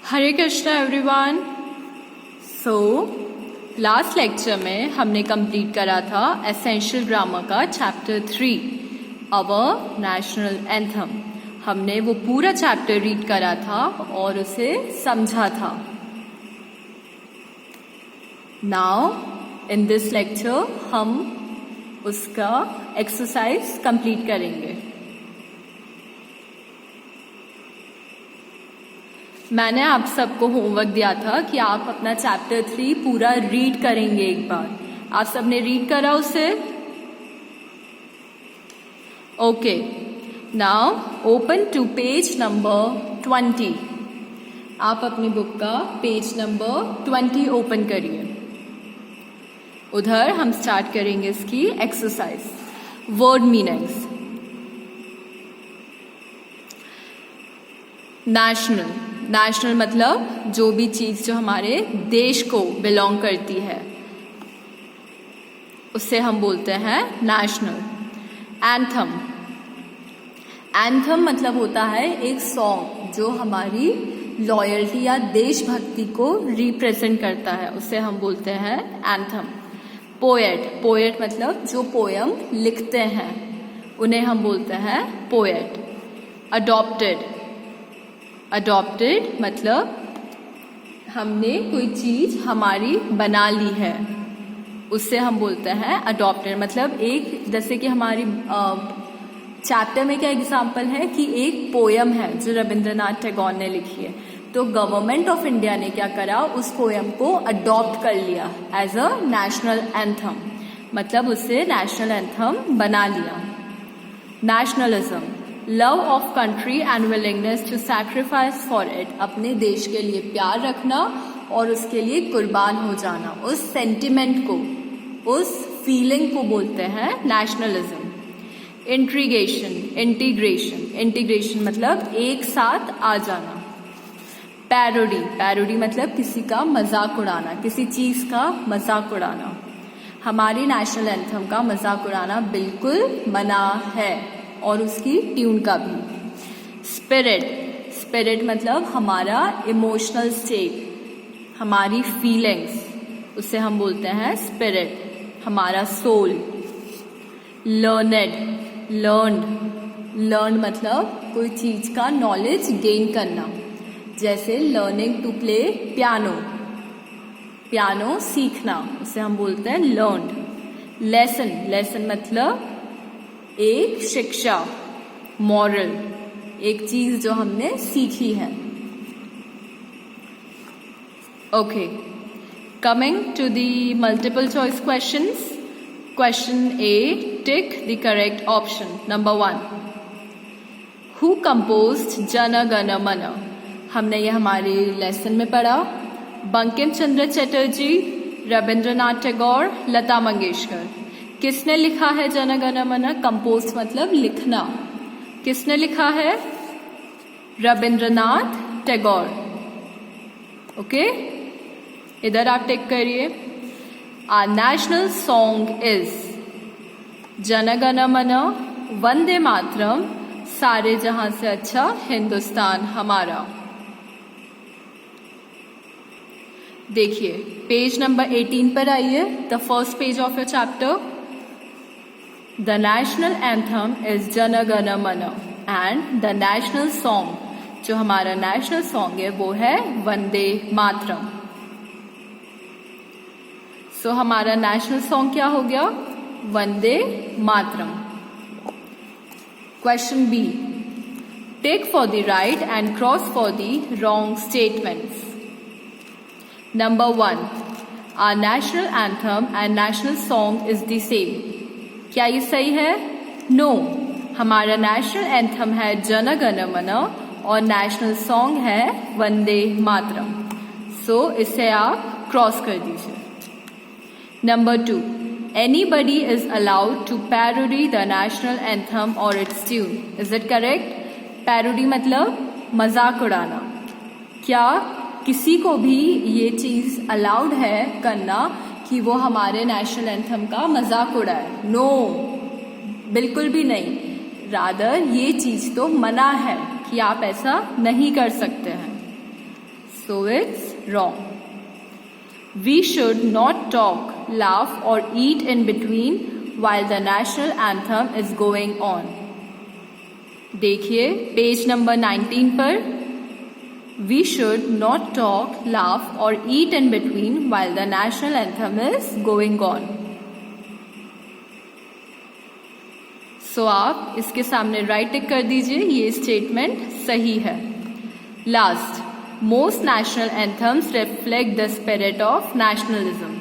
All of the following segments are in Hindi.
हरे Krishna everyone. So last lecture में हमने कंप्लीट करा था एसेंशियल ग्रामर का चैप्टर 3 आवर नेशनल एंथम। हमने वो पूरा चैप्टर रीड करा था और उसे समझा था। नाउ इन दिस लेक्चर हम उसका एक्सरसाइज कंप्लीट करेंगे। मैंने आप सबको होमवर्क दिया था कि आप अपना चैप्टर 3 पूरा रीड करेंगे एक बार। आप सबने रीड करा उसे? Okay, now open to page number 20। आप अपनी बुक का पेज नंबर 20 ओपन करिए। उधर हम स्टार्ट करेंगे इसकी exercise. Word meanings. National, national मतलब जो भी चीज जो हमारे देश को बिलोंग करती है उससे हम बोलते हैं नेशनल। एंथम, एंथम मतलब होता है एक सॉन्ग जो हमारी लॉयल्टी या देशभक्ति को रिप्रेजेंट करता है, उससे हम बोलते हैं एंथम। पोएट, पोएट मतलब जो पोयम लिखते हैं उन्हें हम बोलते हैं पोएट। अडॉप्टेड, अडॉप्टेड मतलब हमने कोई चीज हमारी बना ली है, उससे हम बोलते हैं अडॉप्टेड। मतलब एक जैसे कि हमारी चैप्टर में क्या एग्जाम्पल है कि एक पोयम है जो रविंद्रनाथ टैगोर ने लिखी है, तो गवर्नमेंट ऑफ इंडिया ने क्या करा, उस पोयम को अडॉप्ट कर लिया एज अ नेशनल एंथम, मतलब उससे नेशनल एंथम बना लिया। Nationalism, love of country and willingness to sacrifice for it, अपने देश के लिए प्यार रखना और उसके लिए कुर्बान हो जाना, उस सेंटिमेंट को, उस फीलिंग को बोलते हैं नेशनलिज्म। इंट्रीगेशन, इंटीग्रेशन, इंटीग्रेशन मतलब एक साथ आ जाना। पैरोडी, पैरोडी मतलब किसी का मजाक उड़ाना, किसी चीज का मजाक उड़ाना। हमारी नेशनल एंथम का मजाक उड़ाना बिल्कुल मना है और उसकी ट्यून का भी। स्पिरिट, स्पिरिट मतलब हमारा इमोशनल स्टेट, हमारी फीलिंग्स, उससे हम बोलते हैं स्पिरिट, हमारा सोल। लर्नेड, लर्न, लर्न मतलब कोई चीज का नॉलेज गेन करना, जैसे learning to play piano, piano सीखना, उसे हम बोलते हैं लर्न। लेसन, लेसन मतलब एक शिक्षा, मॉरल, एक चीज जो हमने सीखी है। Okay, coming to the multiple choice questions. Question A, tick the correct option. Number 1, who composed Jana Gana मन? हमने ये हमारे लेसन में पढ़ा। बंकिम चंद्र चटर्जी, रविंद्रनाथ टैगोर, लता मंगेशकर। किसने लिखा है जन गण मन? कंपोज मतलब लिखना। किसने लिखा है? रविंद्रनाथ टैगोर। ओके, इधर आप टिक करिए। आवर नेशनल सॉन्ग इज जन गण मन, वंदे मातरम, सारे जहां से अच्छा हिंदुस्तान हमारा। देखिए पेज नंबर 18 पर आइए, the first page of your chapter. The national anthem is जन गण मन एंड द नेशनल सॉन्ग, जो हमारा नेशनल सॉन्ग है वो है वंदे मातरम। सो हमारा नेशनल सॉन्ग क्या हो गया? Vande Mataram. Question B, tick for the right and cross for the wrong statements. Number 1, our national anthem and national song is the same. क्या ये सही है? नो, हमारा नेशनल एंथम है जन गण मन और नेशनल सॉन्ग है वंदे मातरम। सो इसे आप क्रॉस कर दीजिए। Number 2, anybody is allowed to parody the national anthem और its tune. Is it correct? Parody मतलब मजाक उड़ाना। क्या किसी को भी ये चीज अलाउड है करना कि वो हमारे नेशनल एंथम का मजाक उड़ाए? नो, बिल्कुल भी नहीं। रादर ये चीज तो मना है कि आप ऐसा नहीं कर सकते हैं। so it's wrong. We should not talk, laugh or eat in between while the national anthem is going on. देखिए पेज नंबर 19 पर, we should not talk, laugh or eat in between while the national anthem is going on. So आप इसके सामने राइट टिक कर दीजिए, ये स्टेटमेंट सही है. Last, most national anthems reflect the spirit of nationalism.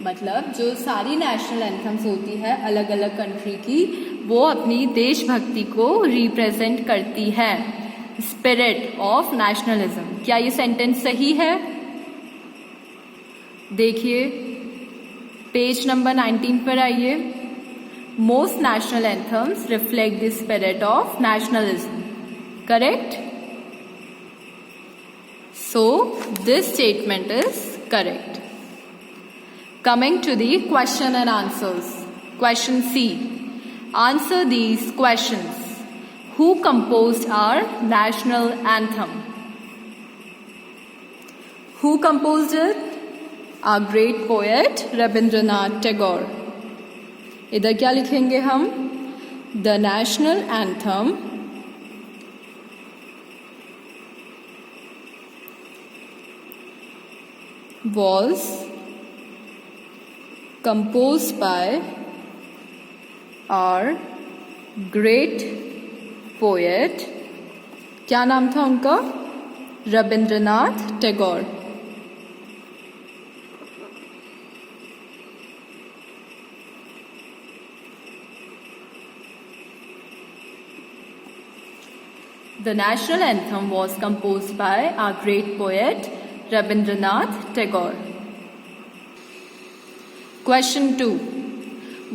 मतलब जो सारी नेशनल एंथम्स होती है अलग अलग कंट्री की, वो अपनी देशभक्ति को रिप्रेजेंट करती है. Spirit of nationalism. क्या ये सेंटेंस सही है? देखिए पेज नंबर 19 पर आइए. Most national anthems reflect the spirit of nationalism. Correct? So this statement is correct. Coming to the question and answers. Question C. Answer these questions. Who composed our national anthem? Who composed it? Our great poet Rabindranath Tagore. इधर क्या लिखेंगे हम? The national anthem was composed by our great poet. क्या नाम था उनका? Rabindranath Tagore. The national anthem was composed by our great poet Rabindranath Tagore. Question 2.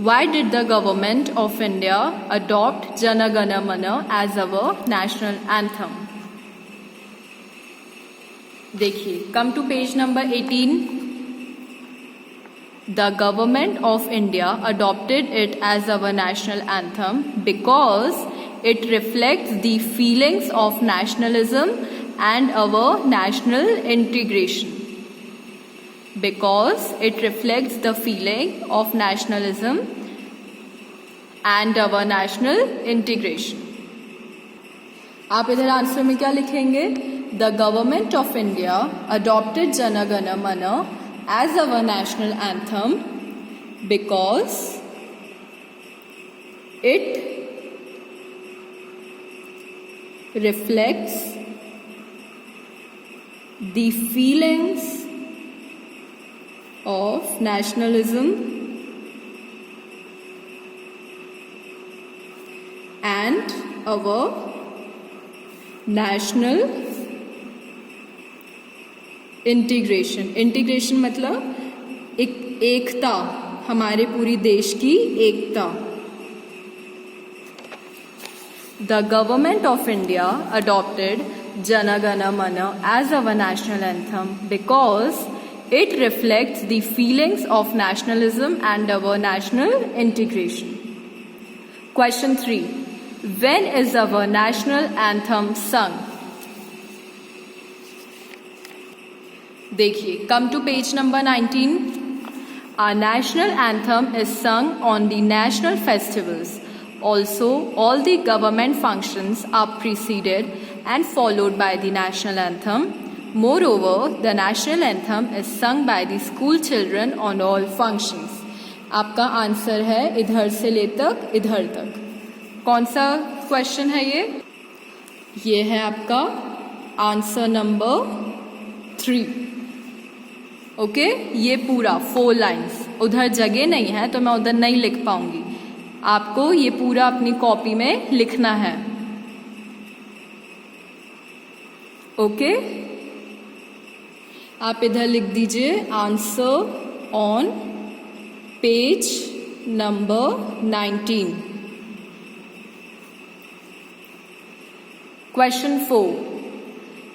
Why did the government of India adopt Jana Gana Mana as our national anthem? देखिए, come to page number 18. The government of India adopted it as our national anthem because it reflects the feelings of nationalism and our national integration. Because it reflects the feeling of nationalism and our national integration. आप इधर आंसर में क्या लिखेंगे? The government of India adopted Jana Gana Mana as our national anthem because it reflects the feelings of nationalism and our national integration. Integration मतलब एकता, हमारे पूरी देश की एकता. The government of India adopted Jana Gana Mana as our national anthem because it reflects the feelings of nationalism and our national integration. Question 3. When is our national anthem sung? देखिए, come to page number 19. Our national anthem is sung on the national festivals. Also, all the government functions are preceded and followed by the national anthem. Moreover, the national anthem is sung by the school children on all functions. आपका आंसर है इधर से ले तक इधर तक. कौन सा क्वेश्चन है ये? ये है आपका आंसर नंबर 3. ओके, ये पूरा 4 लाइन्स. उधर जगह नहीं है तो मैं उधर नहीं लिख पाऊंगी. आपको ये पूरा अपनी कॉपी में लिखना है. ओके, आप इधर लिख दीजिए answer on page number 19. Question 4.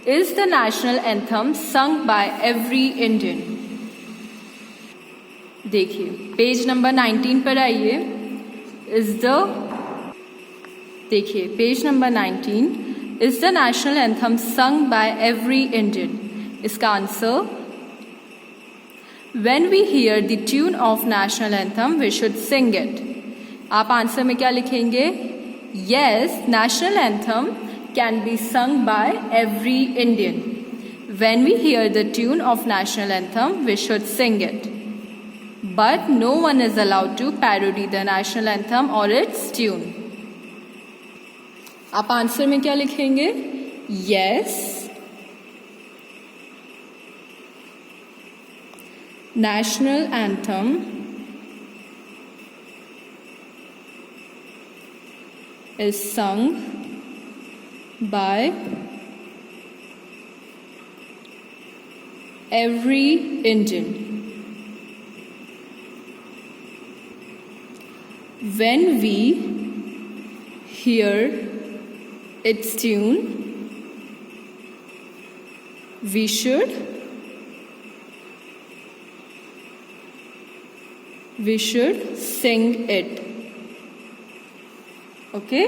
Is the national anthem sung by every Indian? देखिए पेज नंबर 19 पर आइए. Page number 19. Is the national anthem sung by every Indian? इसका answer, when we hear the tune of national anthem we should sing it. आप आंसर में क्या लिखेंगे? Yes, national anthem can be sung by every Indian. When we hear the tune of national anthem we should sing it, but no one is allowed to parody the national anthem or its tune। आप आंसर में क्या लिखेंगे? Yes, national anthem is sung by every Indian। When we hear its tune, we should sing it। Okay?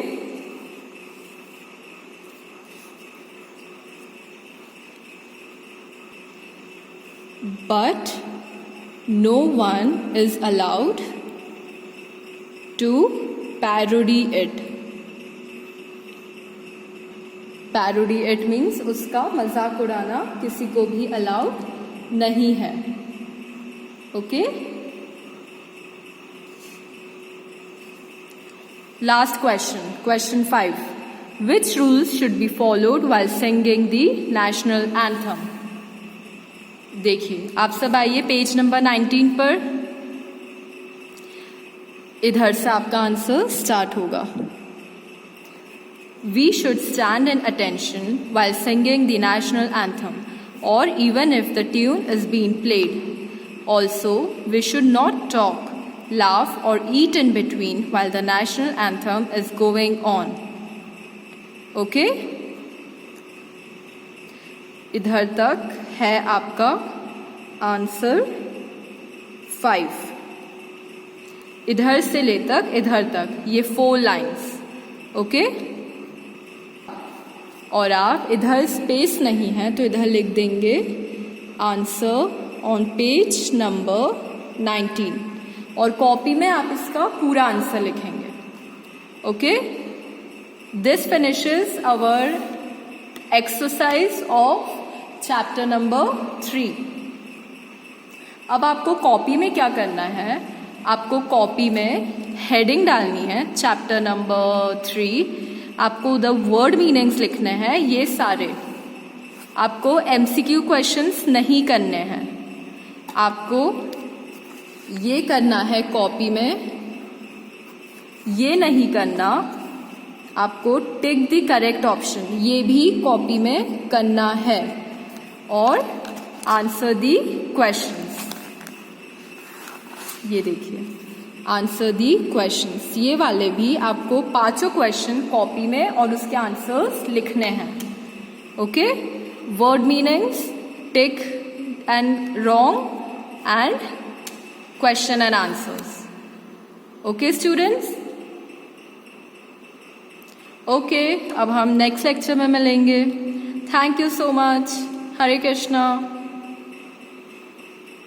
But no one is allowed to parody it। parody it means उसका मजाक उड़ाना किसी को भी अलाउड नहीं है। Okay, last question 5, which rules should be followed while singing the national anthem। देखिए, आप सब आइए पेज नंबर 19 पर। इधर से आपका आंसर स्टार्ट होगा। We should stand in attention while singing the national anthem or even if the tune is being played। Also, we should not talk, laugh or eat in between while the national anthem is going on। Okay? इधर तक है आपका आंसर 5। इधर से ले तक इधर तक ये 4 लाइन्स। ओके, और आप इधर स्पेस नहीं है तो इधर लिख देंगे आंसर ऑन पेज नंबर 19 और कॉपी में आप इसका पूरा आंसर लिखेंगे। Okay, this finishes our exercise of chapter number 3। अब आपको कॉपी में क्या करना है? आपको कॉपी में हेडिंग डालनी है चैप्टर नंबर 3। आपको द वर्ड मीनिंग्स लिखने हैं, ये सारे। आपको MCQ क्वेश्चंस नहीं करने हैं, आपको ये करना है कॉपी में, ये नहीं करना। आपको टिक द करेक्ट ऑप्शन, ये भी कॉपी में करना है और आंसर दी क्वेश्चंस। ये देखिए, आंसर दी क्वेश्चंस, ये वाले भी आपको 5 क्वेश्चन कॉपी में और उसके आंसर्स लिखने हैं। Okay, word meanings, tick and wrong and question and answers. Okay students, okay, अब हम नेक्स्ट लेक्चर में मिलेंगे। Thank you so much. Hare Krishna.